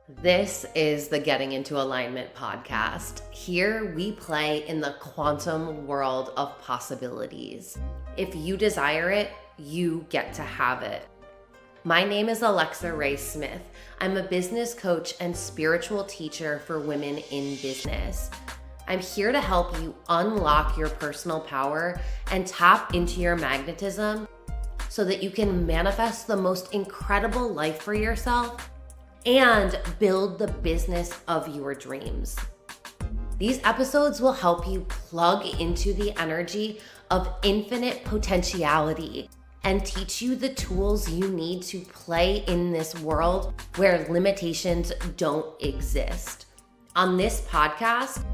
This is the Getting Into Alignment podcast. Here we play in the quantum world of possibilities. If you desire it, you get to have it. My name is Alexa Ray Smith. I'm a business coach and spiritual teacher for women in business. I'm here to help you unlock your personal power and tap into your magnetism so that you can manifest the most incredible life for yourself and build the business of your dreams. These episodes will help you plug into the energy of infinite potentiality and teach you the tools you need to play in this world where limitations don't exist. On this podcast,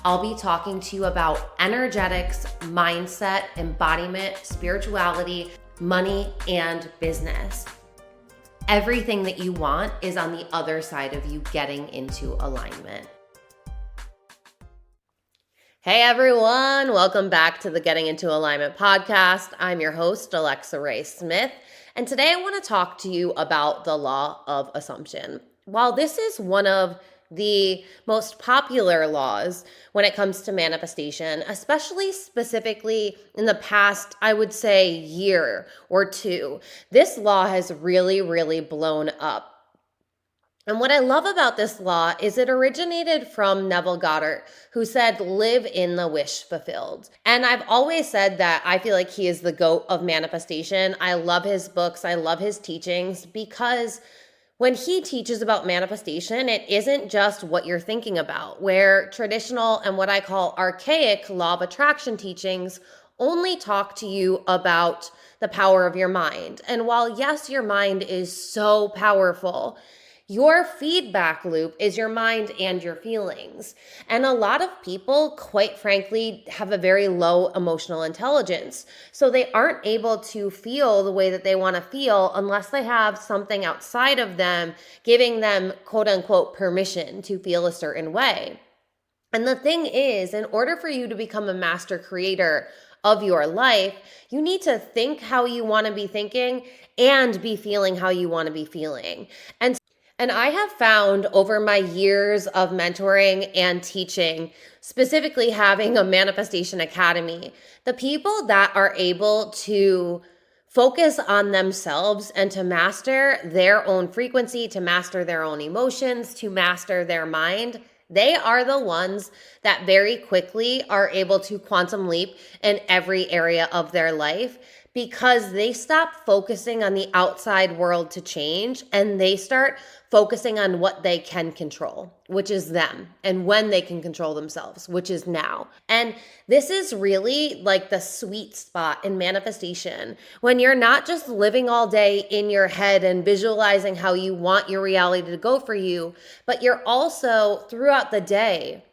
I'll be talking to you about energetics, mindset, embodiment, spirituality, money, and business. Everything that you want is on the other side of you getting into alignment. Hey everyone, welcome back to the Getting Into Alignment podcast. I'm your host, Alexa Ray Smith, and today I want to talk to you about the law of assumption. While this is one of the most popular laws when it comes to manifestation, especially specifically in the past, I would say, year or two, this law has really blown up. And what I love about this law is it originated from Neville Goddard, who said, live in the wish fulfilled. And I've always said that I feel like he is the GOAT of manifestation. I love his books. I love his teachings because when he teaches about manifestation, it isn't just what you're thinking about, where traditional and what I call archaic law of attraction teachings only talk to you about the power of your mind. And while yes, your mind is so powerful, your feedback loop is your mind and your feelings. And a lot of people, quite frankly, have a very low emotional intelligence. So they aren't able to feel the way that they want to feel unless they have something outside of them giving them, quote unquote, permission to feel a certain way. And the thing is, in order for you to become a master creator of your life, you need to think how you want to be thinking and be feeling how you want to be feeling. And I have found over my years of mentoring and teaching, specifically having a manifestation academy, the people that are able to focus on themselves and to master their own frequency, to master their own emotions, to master their mind, they are the ones that very quickly are able to quantum leap in every area of their life, because they stop focusing on the outside world to change and they start focusing on what they can control, which is them, and when they can control themselves, which is now. And this is really like the sweet spot in manifestation, when you're not just living all day in your head and visualizing how you want your reality to go for you, but you're also throughout the day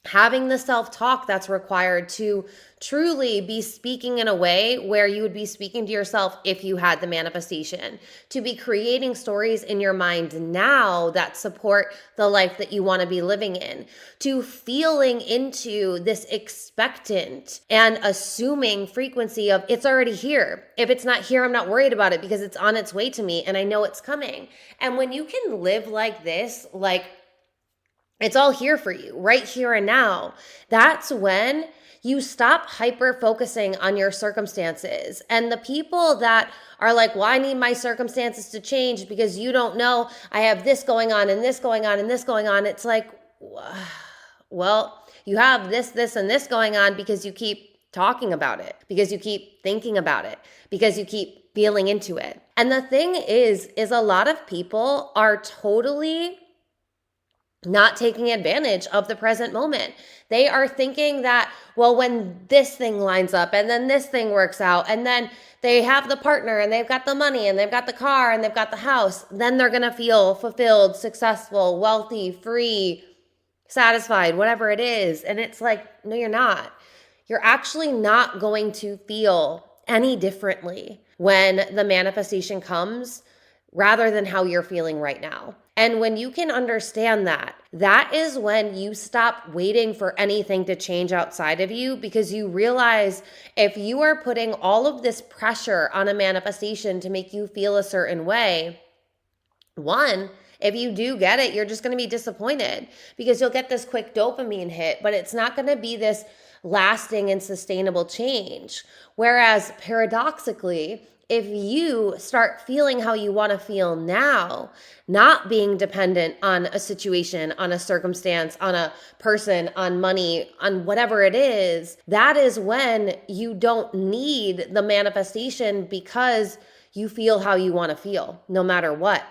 having the self-talk that's required to truly be speaking in a way where you would be speaking to yourself if you had the manifestation, to be creating stories in your mind now that support the life that you want to be living in, to feeling into this expectant and assuming frequency of it's already here. If it's not here, I'm not worried about it because it's on its way to me and I know it's coming. And when you can live like this, like it's all here for you, right here and now, that's when you stop hyper focusing on your circumstances. And the people that are like, well, I need my circumstances to change because you don't know I have this going on and this going on and this going on. It's like, well, you have this, and this going on because you keep talking about it, because you keep thinking about it, because you keep feeling into it. And the thing is a lot of people are totally not taking advantage of the present moment. They are thinking that, well, when this thing lines up and then this thing works out and then they have the partner and they've got the money and they've got the car and they've got the house, then they're going to feel fulfilled, successful, wealthy, free, satisfied, whatever it is. And it's like, no, you're not. You're actually not going to feel any differently when the manifestation comes rather than how you're feeling right now. And when you can understand that, that is when you stop waiting for anything to change outside of you, because you realize if you are putting all of this pressure on a manifestation to make you feel a certain way, one, If you do get it, you're just going to be disappointed because you'll get this quick dopamine hit, but it's not going to be this lasting and sustainable change. Whereas paradoxically, if you start feeling how you want to feel now, not being dependent on a situation, on a circumstance, on a person, on money, on whatever it is, that is when you don't need the manifestation because you feel how you want to feel, no matter what.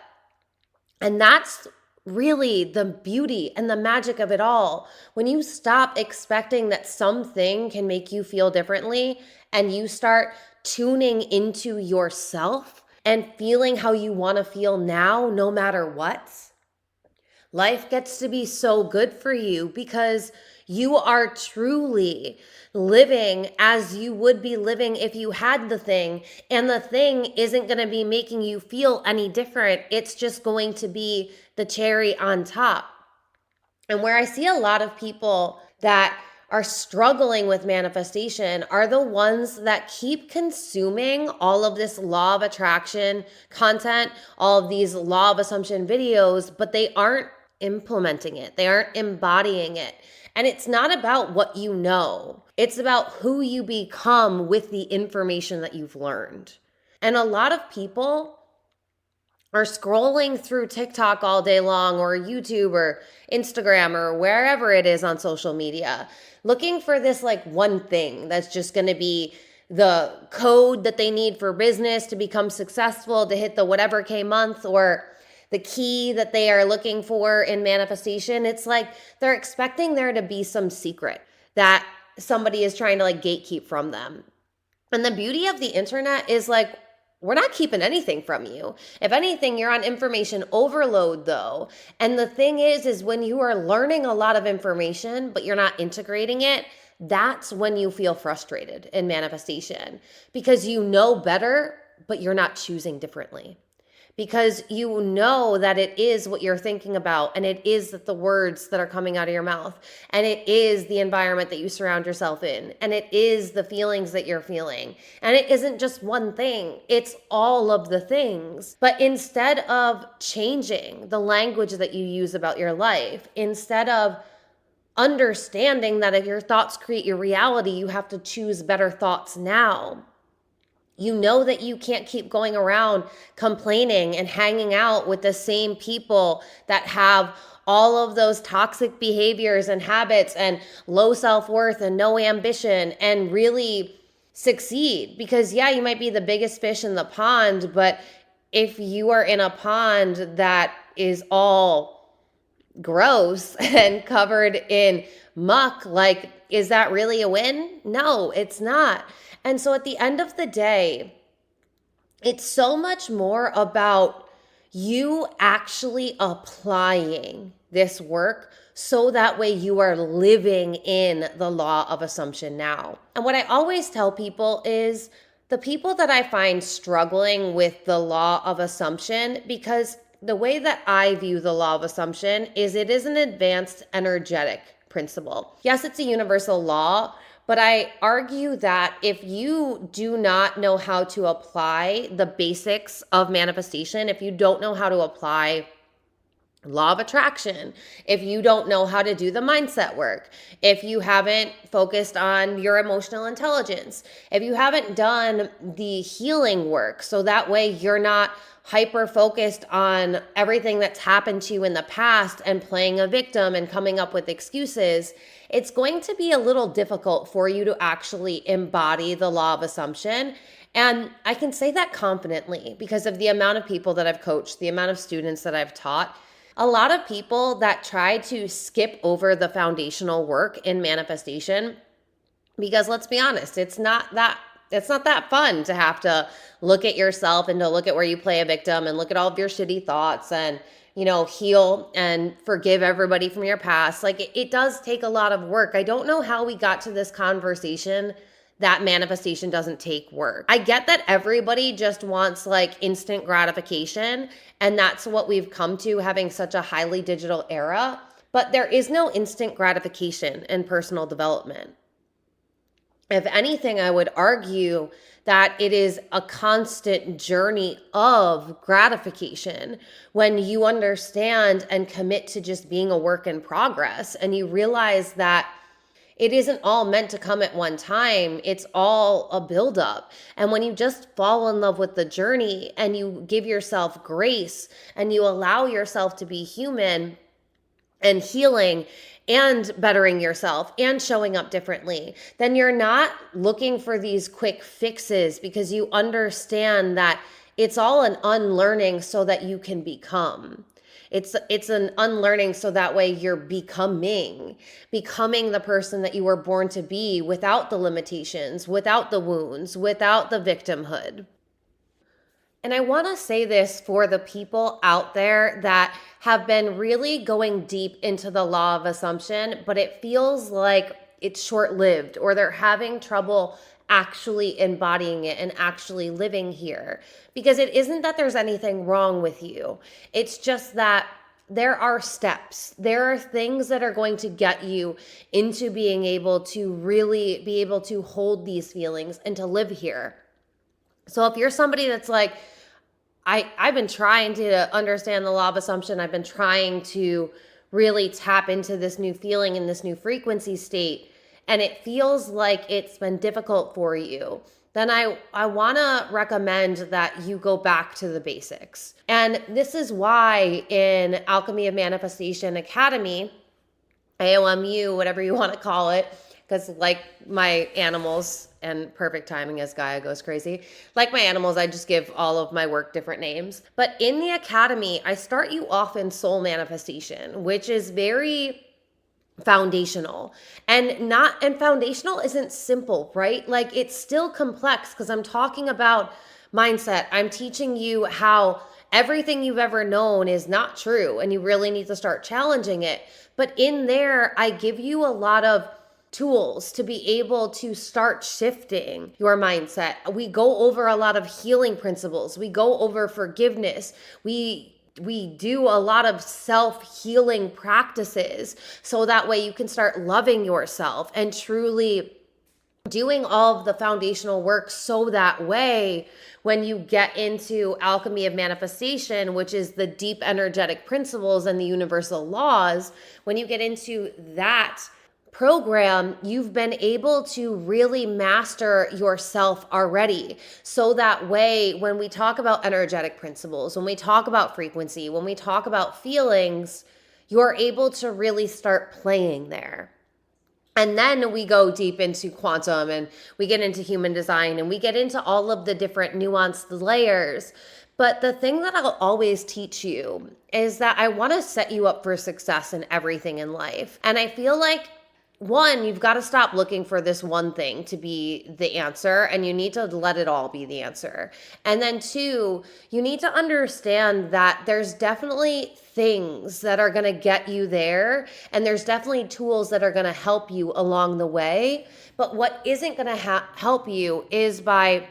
And that's really the beauty and the magic of it all. When you stop expecting that something can make you feel differently and you start tuning into yourself and feeling how you want to feel now, no matter what, life gets to be so good for you because you are truly living as you would be living if you had the thing, and the thing isn't going to be making you feel any different. It's just going to be the cherry on top. And where I see a lot of people that are struggling with manifestation are the ones that keep consuming all of this law of attraction content, all of these law of assumption videos, but they aren't implementing it. They aren't embodying it. And it's not about what you know. It's about who you become with the information that you've learned. And a lot of people are scrolling through TikTok all day long, or YouTube or Instagram or wherever it is on social media, looking for this like one thing that's just going to be the code that they need for business to become successful, to hit the whatever K month, or the key that they are looking for in manifestation. It's like they're expecting there to be some secret that somebody is trying to like gatekeep from them. And the beauty of the internet is like, we're not keeping anything from you. If anything, you're on information overload though. And the thing is when you are learning a lot of information, but you're not integrating it, that's when you feel frustrated in manifestation, because you know better, but you're not choosing differently. Because you know that it is what you're thinking about, and it is the words that are coming out of your mouth, and it is the environment that you surround yourself in, and it is the feelings that you're feeling. And it isn't just one thing, it's all of the things. But instead of changing the language that you use about your life, instead of understanding that if your thoughts create your reality, you have to choose better thoughts now. You know that you can't keep going around complaining and hanging out with the same people that have all of those toxic behaviors and habits and low self-worth and no ambition and really succeed. Because yeah, you might be the biggest fish in the pond, but if you are in a pond that is all gross and covered in muck, like, is that really a win? No, it's not. And so at the end of the day, it's so much more about you actually applying this work so that way you are living in the law of assumption now. And what I always tell people is the people that I find struggling with the law of assumption, because the way that I view the law of assumption is it is an advanced energetic principle. Yes, it's a universal law, but I argue that if you do not know how to apply the basics of manifestation, if you don't know how to apply law of attraction, if you don't know how to do the mindset work, if you haven't focused on your emotional intelligence, if you haven't done the healing work, so that way you're not hyper focused on everything that's happened to you in the past and playing a victim and coming up with excuses, it's going to be a little difficult for you to actually embody the law of assumption. And I can say that confidently because of the amount of people that I've coached, the amount of students that I've taught. A lot of people that try to skip over the foundational work in manifestation, because let's be honest, it's not that fun to have to look at yourself and to look at where you play a victim and look at all of your shitty thoughts and, heal and forgive everybody from your past. Like it does take a lot of work. I don't know how we got to this conversation that manifestation doesn't take work. I get that everybody just wants like instant gratification, and that's what we've come to, having such a highly digital era, but there is no instant gratification in personal development. If anything, I would argue that it is a constant journey of gratification when you understand and commit to just being a work in progress, and you realize that it isn't all meant to come at one time. It's all a buildup. And when you just fall in love with the journey and you give yourself grace and you allow yourself to be human and healing and bettering yourself and showing up differently, then you're not looking for these quick fixes, because you understand that it's all an unlearning so that you can become. It's an unlearning so that way you're becoming the person that you were born to be, without the limitations, without the wounds, without the victimhood. And I want to say this for the people out there that have been really going deep into the law of assumption, but it feels like it's short-lived, or they're having trouble actually embodying it and actually living here. Because it isn't that there's anything wrong with you. It's just that there are steps. There are things that are going to get you into being able to really be able to hold these feelings and to live here. So if you're somebody that's like, I've been trying to understand the law of assumption, I've been trying to really tap into this new feeling and this new frequency state, and it feels like it's been difficult for you, then I want to recommend that you go back to the basics. And this is why in Alchemy of Manifestation Academy, AOMU, whatever you want to call it, because like my animals, and perfect timing as Gaia goes crazy, like my animals, I just give all of my work different names. But in the academy, I start you off in soul manifestation, which is very foundational. And foundational isn't simple, right? Like it's still complex, because I'm talking about mindset. I'm teaching you how everything you've ever known is not true, and you really need to start challenging it. But in there, I give you a lot of tools to be able to start shifting your mindset. We go over a lot of healing principles. We go over forgiveness. We do a lot of self-healing practices, so that way you can start loving yourself and truly doing all of the foundational work, so that way when you get into Alchemy of Manifestation, which is the deep energetic principles and the universal laws, when you get into that program, you've been able to really master yourself already. So that way, when we talk about energetic principles, when we talk about frequency, when we talk about feelings, you're able to really start playing there. And then we go deep into quantum, and we get into human design, and we get into all of the different nuanced layers. But the thing that I'll always teach you is that I want to set you up for success in everything in life. And I feel like, one, you've got to stop looking for this one thing to be the answer, and you need to let it all be the answer. And then two, you need to understand that there's definitely things that are going to get you there, and there's definitely tools that are going to help you along the way. But what isn't going to help you is by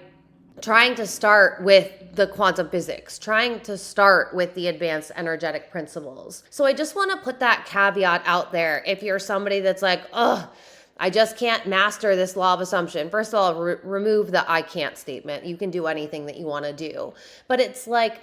trying to start with the quantum physics, trying to start with the advanced energetic principles. So I just want to put that caveat out there. If you're somebody that's like, oh, I just can't master this law of assumption. First of all, remove the I can't statement. You can do anything that you want to do. But it's like,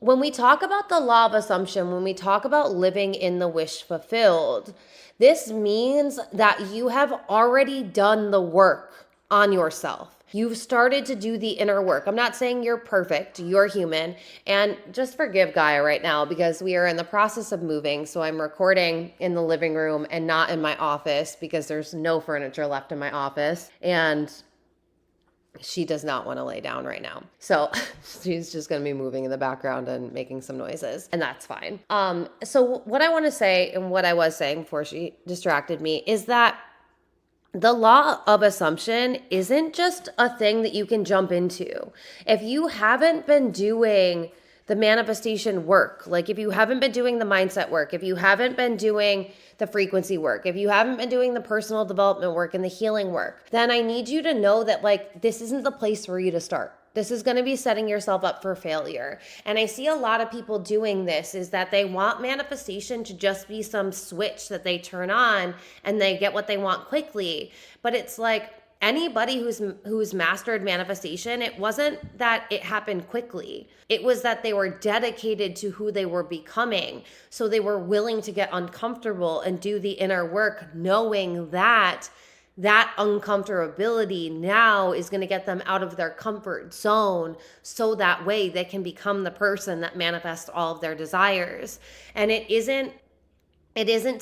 when we talk about the law of assumption, when we talk about living in the wish fulfilled, this means that you have already done the work on yourself. You've started to do the inner work. I'm not saying you're perfect. You're human. And just forgive Gaia right now, because we are in the process of moving. So I'm recording in the living room and not in my office, because there's no furniture left in my office. And she does not want to lay down right now. So she's just going to be moving in the background and making some noises, and that's fine. So what I want to say, and what I was saying before she distracted me, is that the law of assumption isn't just a thing that you can jump into. If you haven't been doing the manifestation work, like if you haven't been doing the mindset work, if you haven't been doing the frequency work, if you haven't been doing the personal development work and the healing work, then I need you to know that like this isn't the place for you to start. This is going to be setting yourself up for failure. And I see a lot of people doing this, is that they want manifestation to just be some switch that they turn on and they get what they want quickly. But it's like, Anybody who's mastered manifestation, it wasn't that it happened quickly. It was that they were dedicated to who they were becoming. So they were willing to get uncomfortable and do the inner work, knowing that that uncomfortability now is going to get them out of their comfort zone, so that way they can become the person that manifests all of their desires. And it isn't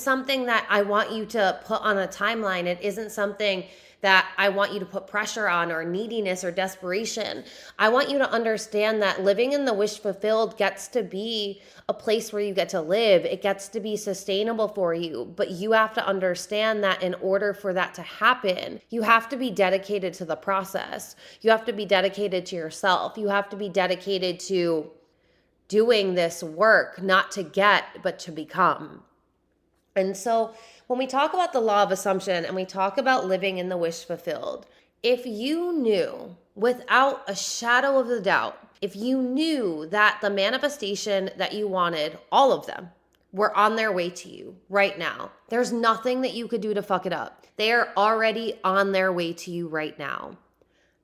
something that I want you to put on a timeline. It isn't something that I want you to put pressure on, or neediness or desperation. I want you to understand that living in the wish fulfilled gets to be a place where you get to live. It gets to be sustainable for you. But you have to understand that in order for that to happen, you have to be dedicated to the process. You have to be dedicated to yourself. You have to be dedicated to doing this work, not to get, but to become. And so when we talk about the law of assumption and we talk about living in the wish fulfilled, if you knew without a shadow of a doubt, if you knew that the manifestation that you wanted, all of them, were on their way to you right now, there's nothing that you could do to fuck it up. They are already on their way to you right now.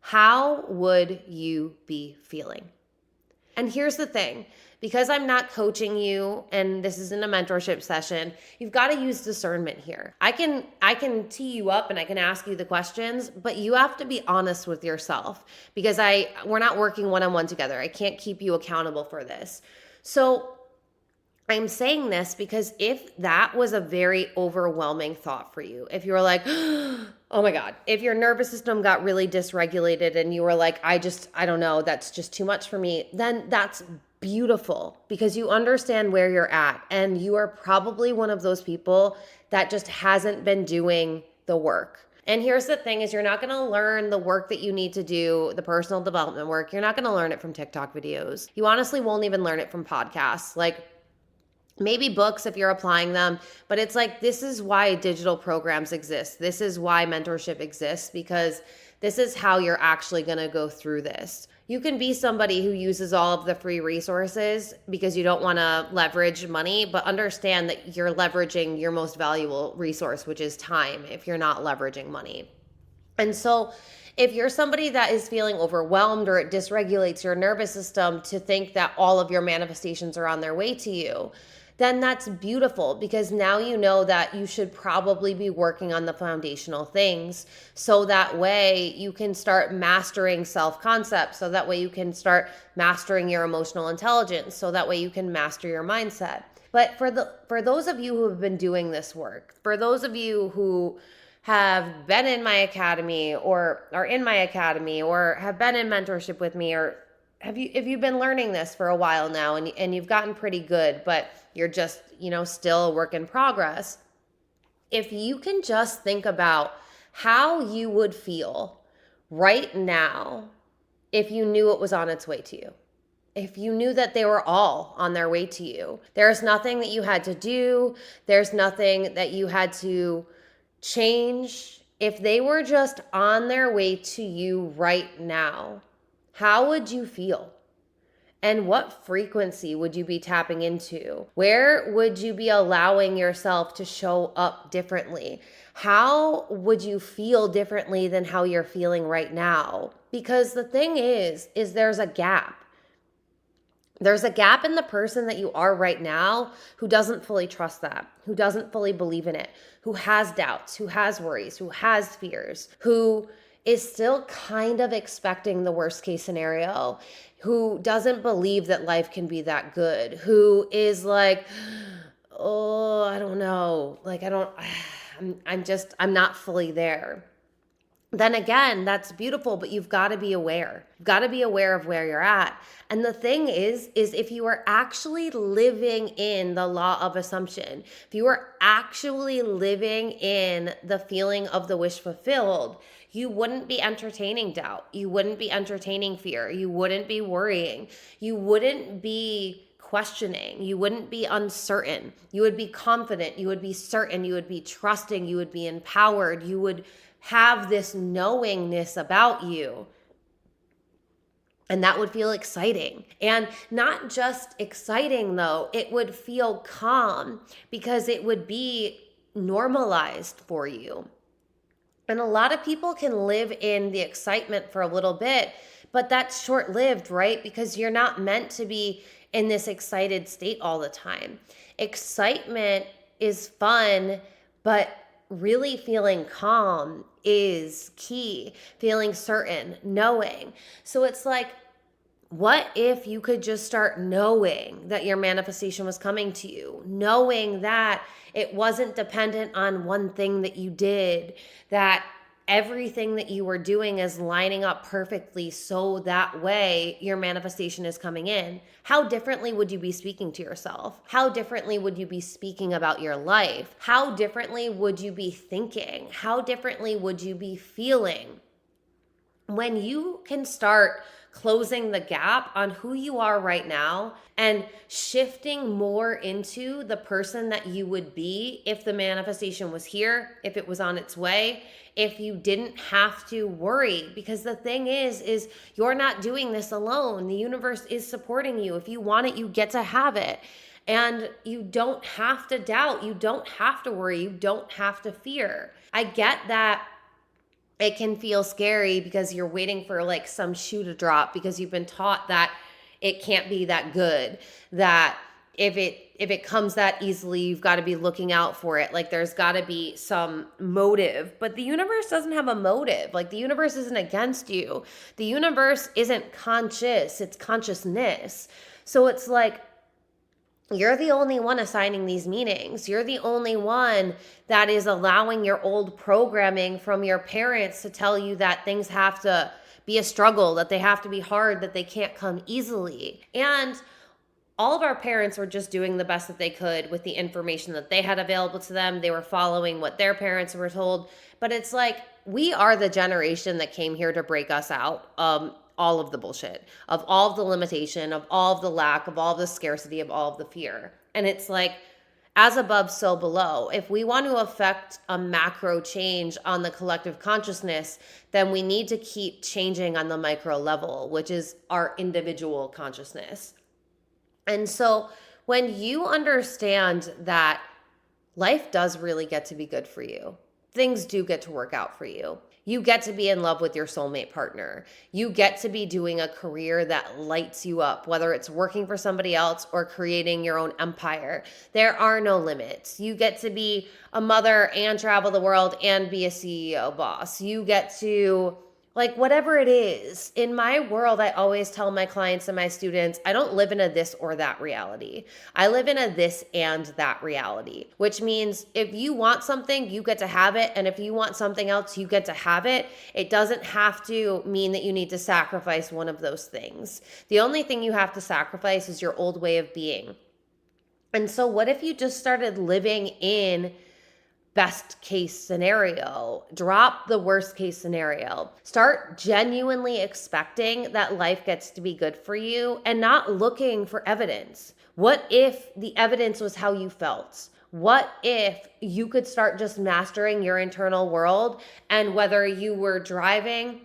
How would you be feeling? And here's the thing. Because I'm not coaching you and this isn't a mentorship session, you've got to use discernment here. I can tee you up and I can ask you the questions, but you have to be honest with yourself, because we're not working one-on-one together. I can't keep you accountable for this. So I'm saying this because if that was a very overwhelming thought for you, if you were like, oh my God, if your nervous system got really dysregulated and you were like, I don't know, that's just too much for me, then that's beautiful, because you understand where you're at, and you are probably one of those people that just hasn't been doing the work. And here's the thing is, you're not going to learn the work that you need to do, the personal development work. You're not going to learn it from TikTok videos. You honestly won't even learn it from podcasts. Like, maybe books if you're applying them, but it's like, this is why digital programs exist. This is why mentorship exists, because this is how you're actually going to go through this. You can be somebody who uses all of the free resources because you don't want to leverage money, but understand that you're leveraging your most valuable resource, which is time, if you're not leveraging money. And so if you're somebody that is feeling overwhelmed, or it dysregulates your nervous system to think that all of your manifestations are on their way to you, then that's beautiful, because now you know that you should probably be working on the foundational things, so that way you can start mastering self-concept, so that way you can start mastering your emotional intelligence, so that way you can master your mindset. But for those of you who have been doing this work, for those of you who have been in my academy, or are in my academy, or have been in mentorship with me, or if you've been learning this for a while now and you've gotten pretty good, but you're just, still a work in progress, if you can just think about how you would feel right now if you knew it was on its way to you, if you knew that they were all on their way to you, there's nothing that you had to do, there's nothing that you had to change. If they were just on their way to you right now, how would you feel? And what frequency would you be tapping into? Where would you be allowing yourself to show up differently? How would you feel differently than how you're feeling right now? Because the thing is there's a gap. There's a gap in the person that you are right now who doesn't fully trust that, who doesn't fully believe in it, who has doubts, who has worries, who has fears, who is still kind of expecting the worst case scenario, who doesn't believe that life can be that good, who is like, oh, I don't know, I'm not fully there. Then again, that's beautiful, but you've got to be aware. You've got to be aware of where you're at. And the thing is if you are actually living in the law of assumption, if you are actually living in the feeling of the wish fulfilled, you wouldn't be entertaining doubt. You wouldn't be entertaining fear. You wouldn't be worrying. You wouldn't be questioning. You wouldn't be uncertain. You would be confident. You would be certain. You would be trusting. You would be empowered. You would have this knowingness about you. And that would feel exciting. And not just exciting though, it would feel calm because it would be normalized for you. And a lot of people can live in the excitement for a little bit, but that's short lived, right? Because you're not meant to be in this excited state all the time. Excitement is fun, but really feeling calm is key. Feeling certain, knowing. So it's like, what if you could just start knowing that your manifestation was coming to you, knowing that it wasn't dependent on one thing that you did, that everything that you were doing is lining up perfectly so that way your manifestation is coming in? How differently would you be speaking to yourself? How differently would you be speaking about your life? How differently would you be thinking? How differently would you be feeling? When you can start closing the gap on who you are right now and shifting more into the person that you would be if the manifestation was here, if it was on its way, if you didn't have to worry. Because the thing is you're not doing this alone. The universe is supporting you. If you want it, you get to have it. And you don't have to doubt. You don't have to worry. You don't have to fear. I get that it can feel scary because you're waiting for like some shoe to drop because you've been taught that it can't be that good, that if it comes that easily, you've got to be looking out for it. Like there's got to be some motive, but the universe doesn't have a motive. Like the universe isn't against you. The universe isn't conscious, it's consciousness. So it's like, you're the only one assigning these meanings. You're the only one that is allowing your old programming from your parents to tell you that things have to be a struggle, that they have to be hard, that they can't come easily. And all of our parents were just doing the best that they could with the information that they had available to them. They were following what their parents were told. But it's like, we are the generation that came here to break us out. All of the bullshit, of all of the limitation, of all of the lack, of all of the scarcity, of all of the fear. And it's like, as above, so below. If we want to affect a macro change on the collective consciousness, then we need to keep changing on the micro level, which is our individual consciousness. And so when you understand that life does really get to be good for you, things do get to work out for you. You get to be in love with your soulmate partner. You get to be doing a career that lights you up, whether it's working for somebody else or creating your own empire. There are no limits. You get to be a mother and travel the world and be a CEO boss. You get to, like, whatever it is. In my world, I always tell my clients and my students, I don't live in a this or that reality. I live in a this and that reality, which means if you want something, you get to have it. And if you want something else, you get to have it. It doesn't have to mean that you need to sacrifice one of those things. The only thing you have to sacrifice is your old way of being. And so what if you just started living in best case scenario? Drop the worst case scenario. Start genuinely expecting that life gets to be good for you and not looking for evidence. What if the evidence was how you felt? What if you could start just mastering your internal world, and whether you were driving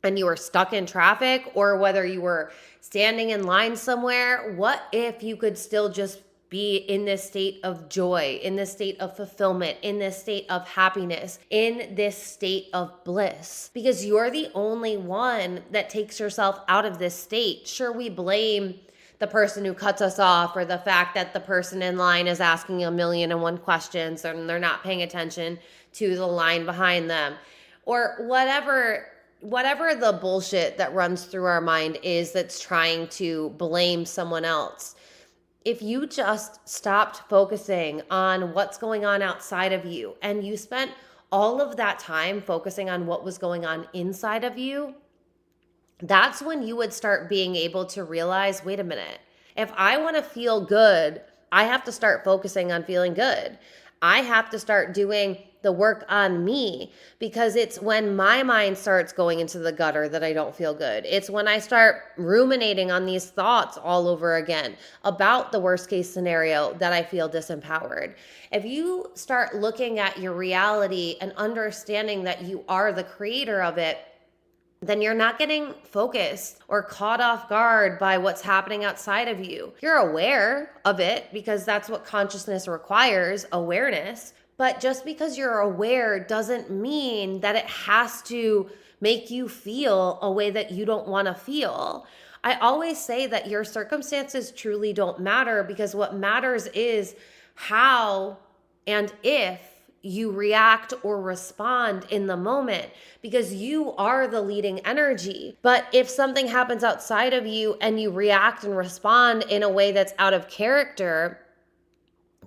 and you were stuck in traffic or whether you were standing in line somewhere, what if you could still just be in this state of joy, in this state of fulfillment, in this state of happiness, in this state of bliss? Because you're the only one that takes yourself out of this state. Sure, we blame the person who cuts us off, or the fact that the person in line is asking 1,000,001 questions and they're not paying attention to the line behind them, or whatever the bullshit that runs through our mind is that's trying to blame someone else. If you just stopped focusing on what's going on outside of you and you spent all of that time focusing on what was going on inside of you, that's when you would start being able to realize, wait a minute, if I want to feel good, I have to start focusing on feeling good. I have to start doing the work on me, because it's when my mind starts going into the gutter that I don't feel good. It's when I start ruminating on these thoughts all over again about the worst case scenario that I feel disempowered. If you start looking at your reality and understanding that you are the creator of it, then you're not getting focused or caught off guard by what's happening outside of you. You're aware of it because that's what consciousness requires, awareness, But just because you're aware doesn't mean that it has to make you feel a way that you don't want to feel. I always say that your circumstances truly don't matter, because what matters is how and if you react or respond in the moment, because you are the leading energy. But if something happens outside of you and you react and respond in a way that's out of character,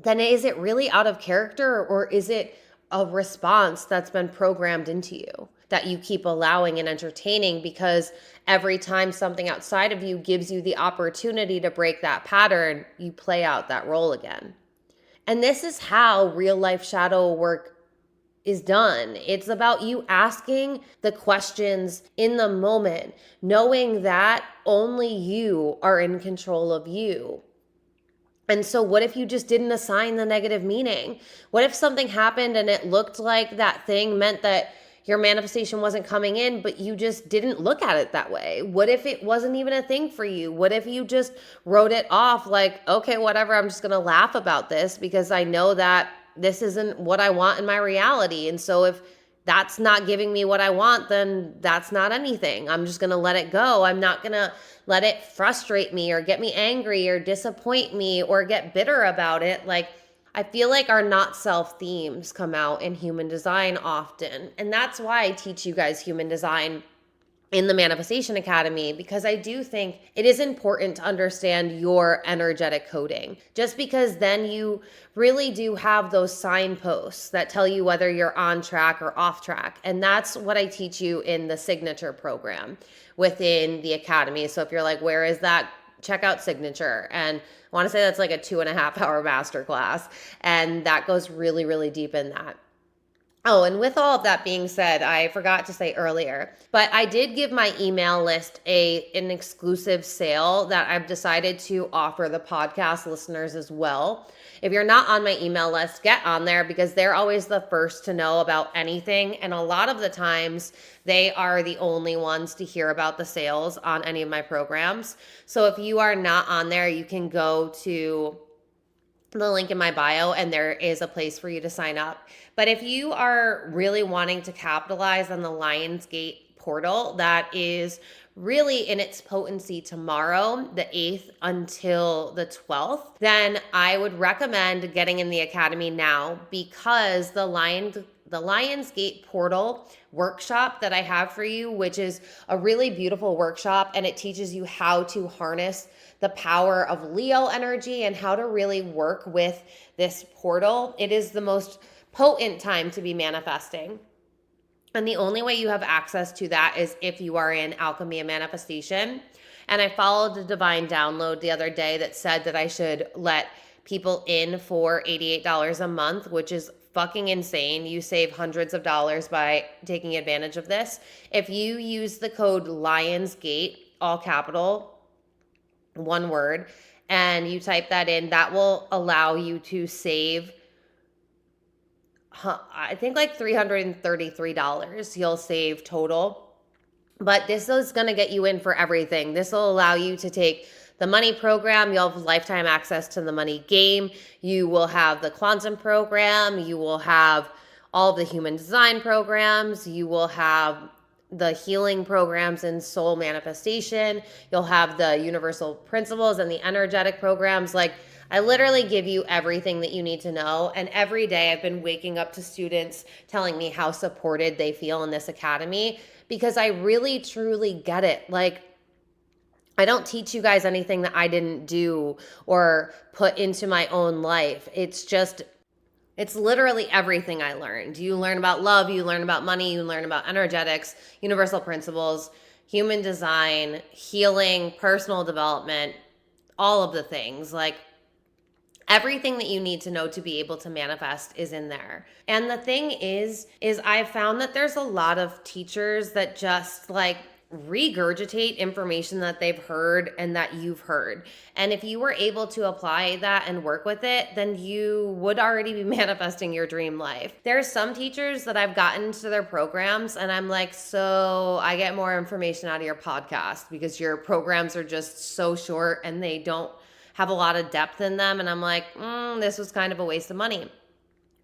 then is it really out of character, or is it a response that's been programmed into you that you keep allowing and entertaining because every time something outside of you gives you the opportunity to break that pattern, you play out that role again? And this is how real life shadow work is done. It's about you asking the questions in the moment, knowing that only you are in control of you. And so what if you just didn't assign the negative meaning? What if something happened and it looked like that thing meant that your manifestation wasn't coming in, but you just didn't look at it that way? What if it wasn't even a thing for you? What if you just wrote it off like, okay, whatever, I'm just going to laugh about this because I know that this isn't what I want in my reality. And so if that's not giving me what I want, then that's not anything. I'm just going to let it go. I'm not going to let it frustrate me or get me angry or disappoint me or get bitter about it. Like, I feel like our not self themes come out in human design often. And that's why I teach you guys human design in the Manifestation Academy, because I do think it is important to understand your energetic coding, just because then you really do have those signposts that tell you whether you're on track or off track. And that's what I teach you in the signature program within the Academy. So if you're like, where is that? Check out Signature. And I want to say that's like a 2.5-hour masterclass. And that goes really, really deep in that. Oh, and with all of that being said, I forgot to say earlier, but I did give my email list an exclusive sale that I've decided to offer the podcast listeners as well. If you're not on my email list, get on there, because they're always the first to know about anything. And a lot of the times they are the only ones to hear about the sales on any of my programs. So if you are not on there, you can go to the link in my bio and there is a place for you to sign up. But if you are really wanting to capitalize on the Lionsgate portal that is really in its potency tomorrow, the 8th until the 12th, then I would recommend getting in the Academy now, because the Lionsgate portal workshop that I have for you, which is a really beautiful workshop, and it teaches you how to harness the power of Leo energy and how to really work with this portal. It is the most potent time to be manifesting. And the only way you have access to that is if you are in Alchemy of Manifestation. And I followed the divine download the other day that said that I should let people in for $88 a month, which is fucking insane. You save hundreds of dollars by taking advantage of this. If you use the code LIONSGATE, all capital, one word, and you type that in, that will allow you to save, I think, like $333 you'll save total. But this is going to get you in for everything. This will allow you to take the money program. You'll have lifetime access to the money game. You will have the quantum program. You will have all of the human design programs. You will have the healing programs and soul manifestation. You'll have the universal principles and the energetic programs. Like, I literally give you everything that you need to know. And every day I've been waking up to students telling me how supported they feel in this academy, because I really, truly get it. Like, I don't teach you guys anything that I didn't do or put into my own life. It's literally everything I learned. You learn about love, you learn about money, you learn about energetics, universal principles, human design, healing, personal development, all of the things. Like, everything that you need to know to be able to manifest is in there. And the thing is I've found that there's a lot of teachers that just like regurgitate information that they've heard and that you've heard. And if you were able to apply that and work with it, then you would already be manifesting your dream life. There's some teachers that I've gotten to their programs and I'm like, so I get more information out of your podcast because your programs are just so short and they don't have a lot of depth in them. And I'm like, this was kind of a waste of money.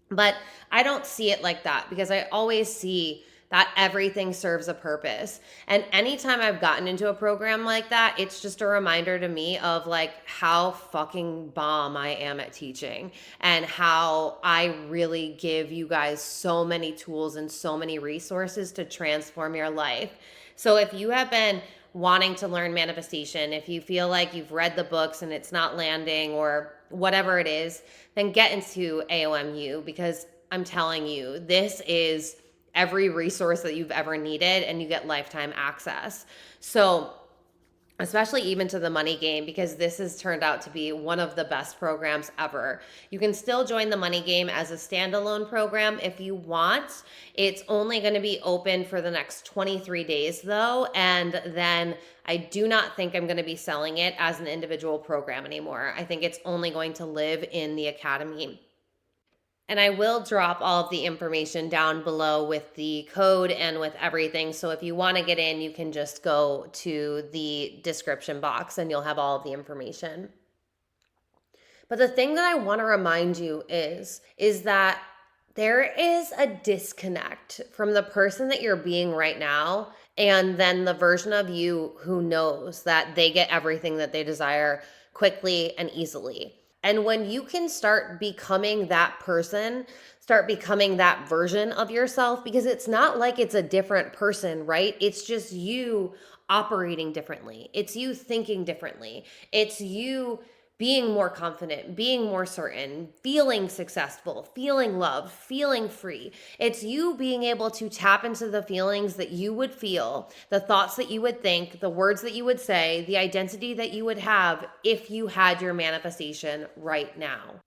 But I don't see it like that because I always see that everything serves a purpose. And anytime I've gotten into a program like that, it's just a reminder to me of like how fucking bomb I am at teaching and how I really give you guys so many tools and so many resources to transform your life. So if you have been wanting to learn manifestation, if you feel like you've read the books and it's not landing or whatever it is, then get into AOMU because I'm telling you, this is every resource that you've ever needed and you get lifetime access. So, especially even to the money game, because this has turned out to be one of the best programs ever. You can still join the money game as a standalone program if you want. It's only going to be open for the next 23 days though, and then I do not think I'm going to be selling it as an individual program anymore. I think it's only going to live in the academy. And I will drop all of the information down below with the code and with everything. So if you want to get in, you can just go to the description box and you'll have all of the information. But the thing that I want to remind you is that there is a disconnect from the person that you're being right now and then the version of you who knows that they get everything that they desire quickly and easily. And when you can start becoming that person, start becoming that version of yourself, because it's not like it's a different person, right? It's just you operating differently. It's you thinking differently. It's you being more confident, being more certain, feeling successful, feeling loved, feeling free. It's you being able to tap into the feelings that you would feel, the thoughts that you would think, the words that you would say, the identity that you would have if you had your manifestation right now.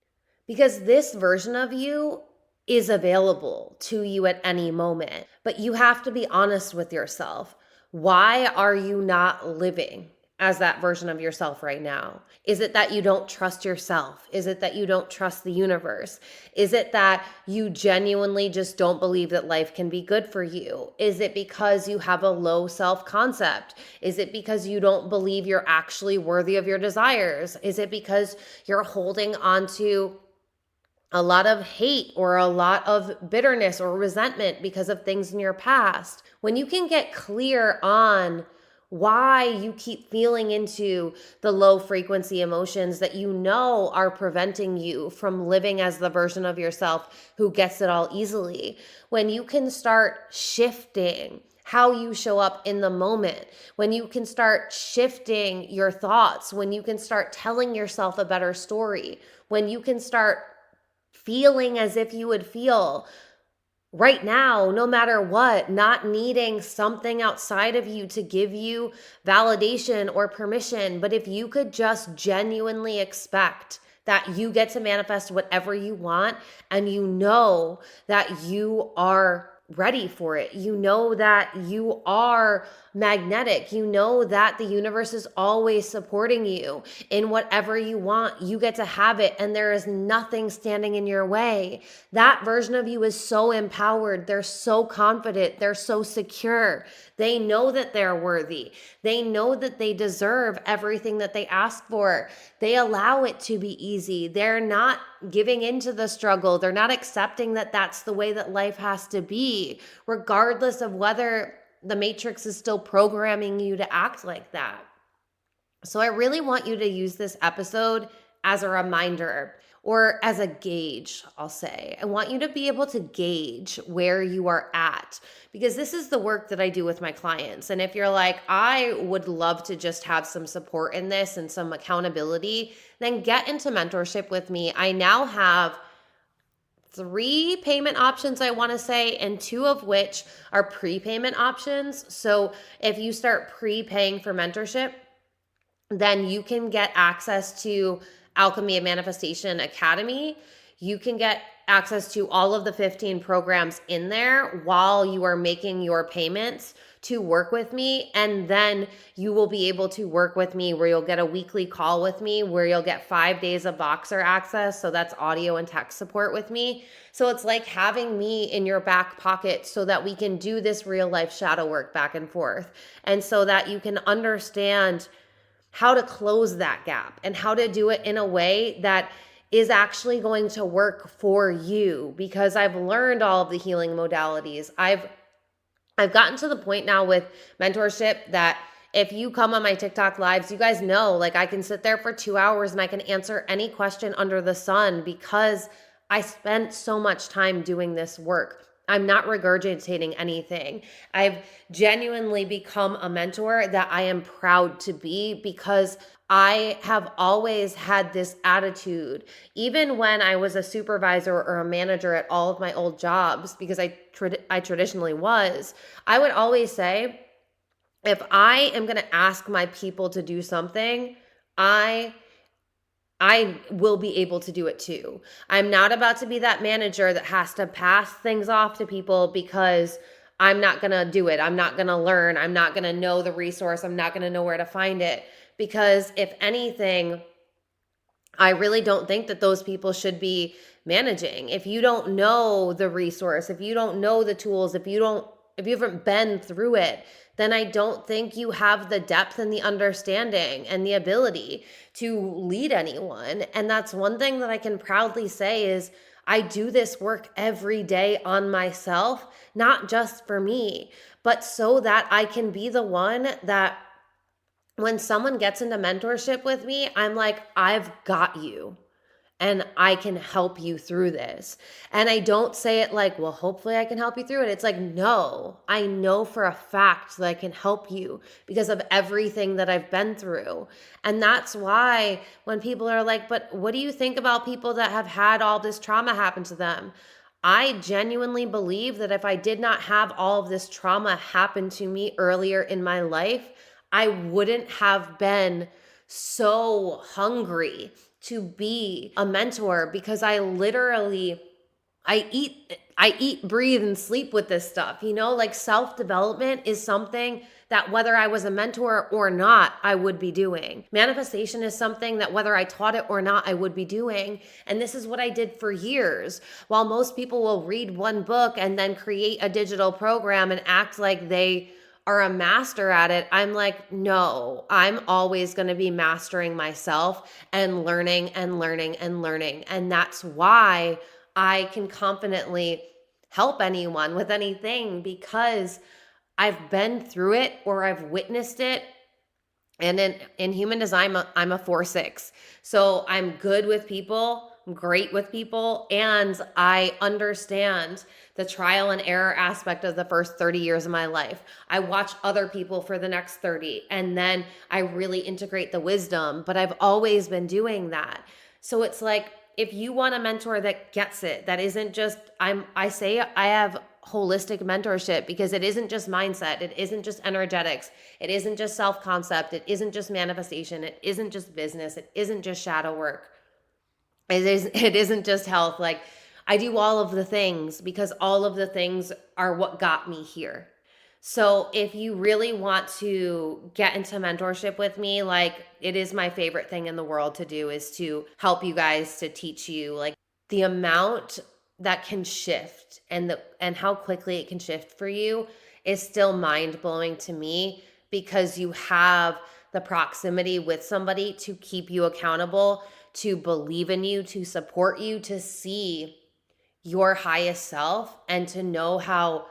Because this version of you is available to you at any moment, but you have to be honest with yourself. Why are you not living as that version of yourself right now? Is it that you don't trust yourself? Is it that you don't trust the universe? Is it that you genuinely just don't believe that life can be good for you? Is it because you have a low self-concept? Is it because you don't believe you're actually worthy of your desires? Is it because you're holding on to a lot of hate or a lot of bitterness or resentment because of things in your past? When you can get clear on why you keep feeling into the low frequency emotions that you know are preventing you from living as the version of yourself who gets it all easily, when you can start shifting how you show up in the moment, when you can start shifting your thoughts, when you can start telling yourself a better story, when you can start feeling as if you would feel right now, no matter what, not needing something outside of you to give you validation or permission. But if you could just genuinely expect that you get to manifest whatever you want, and you know that you are ready for it, you know that you are magnetic, you know that the universe is always supporting you in whatever you want, you get to have it, and there is nothing standing in your way. That version of you is so empowered, they're so confident, they're so secure. They know that they're worthy. They know that they deserve everything that they ask for. They allow it to be easy. They're not giving into the struggle. They're not accepting that that's the way that life has to be, regardless of whether the matrix is still programming you to act like that. So I really want you to use this episode as a reminder, or as a gauge, I'll say. I want you to be able to gauge where you are at, because this is the work that I do with my clients. And if you're like, I would love to just have some support in this and some accountability, then get into mentorship with me. I now have 3 payment options, I want to say, and 2 of which are prepayment options. So if you start prepaying for mentorship, then you can get access to Alchemy of Manifestation Academy. You can get access to all of the 15 programs in there while you are making your payments to work with me. And then you will be able to work with me where you'll get a weekly call with me, where you'll get 5 days of Voxer access. So that's audio and text support with me. So it's like having me in your back pocket so that we can do this real life shadow work back and forth. And so that you can understand how to close that gap and how to do it in a way that is actually going to work for you, because I've learned all of the healing modalities. I've gotten to the point now with mentorship that if you come on my TikTok lives, you guys know, like, I can sit there for 2 hours and I can answer any question under the sun because I spent so much time doing this work. I'm not regurgitating anything. I've genuinely become a mentor that I am proud to be, because I have always had this attitude, even when I was a supervisor or a manager at all of my old jobs, because I traditionally was. I would always say, if I am going to ask my people to do something, I will be able to do it too. I'm not about to be that manager that has to pass things off to people because I'm not going to do it. I'm not going to learn. I'm not going to know the resource. I'm not going to know where to find it. Because if anything, I really don't think that those people should be managing. If you don't know the resource, if you don't know the tools, if you haven't been through it, then I don't think you have the depth and the understanding and the ability to lead anyone. And that's one thing that I can proudly say is I do this work every day on myself, not just for me, but so that I can be the one that when someone gets into mentorship with me, I'm like, I've got you and I can help you through this. And I don't say it like, well, hopefully I can help you through it. It's like, no, I know for a fact that I can help you because of everything that I've been through. And that's why when people are like, but what do you think about people that have had all this trauma happen to them? I genuinely believe that if I did not have all of this trauma happen to me earlier in my life, I wouldn't have been so hungry to be a mentor, because I eat, breathe, and sleep with this stuff. Like, self-development is something that whether I was a mentor or not, I would be doing. Manifestation is something that whether I taught it or not, I would be doing. And this is what I did for years. While most people will read one book and then create a digital program and act like they are a master at it, I'm like, no, I'm always going to be mastering myself and learning and learning and learning. And that's why I can confidently help anyone with anything, because I've been through it or I've witnessed it. And in human design, I'm a 4/6. So I'm good with people, I'm great with people, and I understand the trial and error aspect of the first 30 years of my life. I watch other people for the next 30, and then I really integrate the wisdom, but I've always been doing that. So it's like, if you want a mentor that gets it, that isn't just, I say I have holistic mentorship because it isn't just mindset, it isn't just energetics, it isn't just self-concept, it isn't just manifestation, it isn't just business, it isn't just shadow work, it isn't just health. Like, I do all of the things because all of the things are what got me here. So if you really want to get into mentorship with me, like, it is my favorite thing in the world to do, is to help you guys, to teach you, like, the amount that can shift and how quickly it can shift for you is still mind-blowing to me, because you have the proximity with somebody to keep you accountable, to believe in you, to support you, to see your highest self, and to know how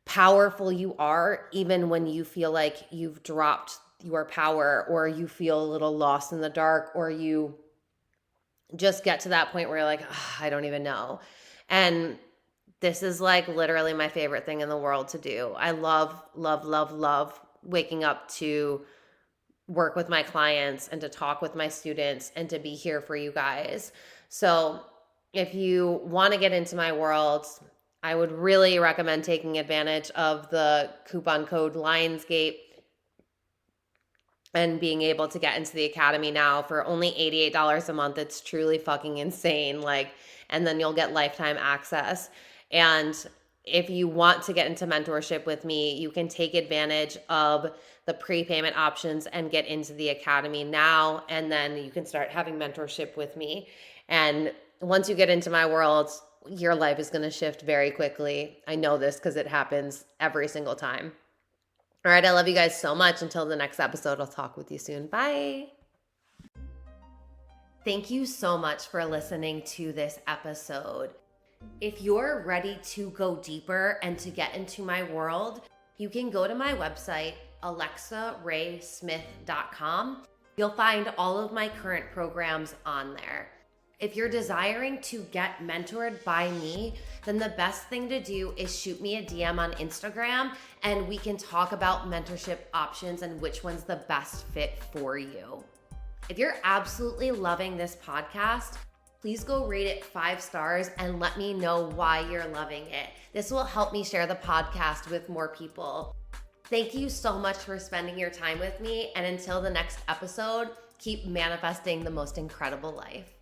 powerful you are, even when you feel like you've dropped your power, or you feel a little lost in the dark, or you just get to that point where you're like, I don't even know. And this is like literally my favorite thing in the world to do. I love, love, love, love waking up to work with my clients and to talk with my students and to be here for you guys. So if you want to get into my world, I would really recommend taking advantage of the coupon code Lionsgate and being able to get into the academy now for only $88 a month. It's truly fucking insane. Like, and then you'll get lifetime access. And if you want to get into mentorship with me, you can take advantage of the prepayment options and get into the academy now. And then you can start having mentorship with me. And once you get into my world, your life is going to shift very quickly. I know this because it happens every single time. All right, I love you guys so much. Until the next episode, I'll talk with you soon. Bye. Thank you so much for listening to this episode. If you're ready to go deeper and to get into my world, you can go to my website, alexaraesmith.com. You'll find all of my current programs on there. If you're desiring to get mentored by me, then the best thing to do is shoot me a DM on Instagram and we can talk about mentorship options and which one's the best fit for you. If you're absolutely loving this podcast, please go rate it 5 stars and let me know why you're loving it. This will help me share the podcast with more people. Thank you so much for spending your time with me, and until the next episode, keep manifesting the most incredible life.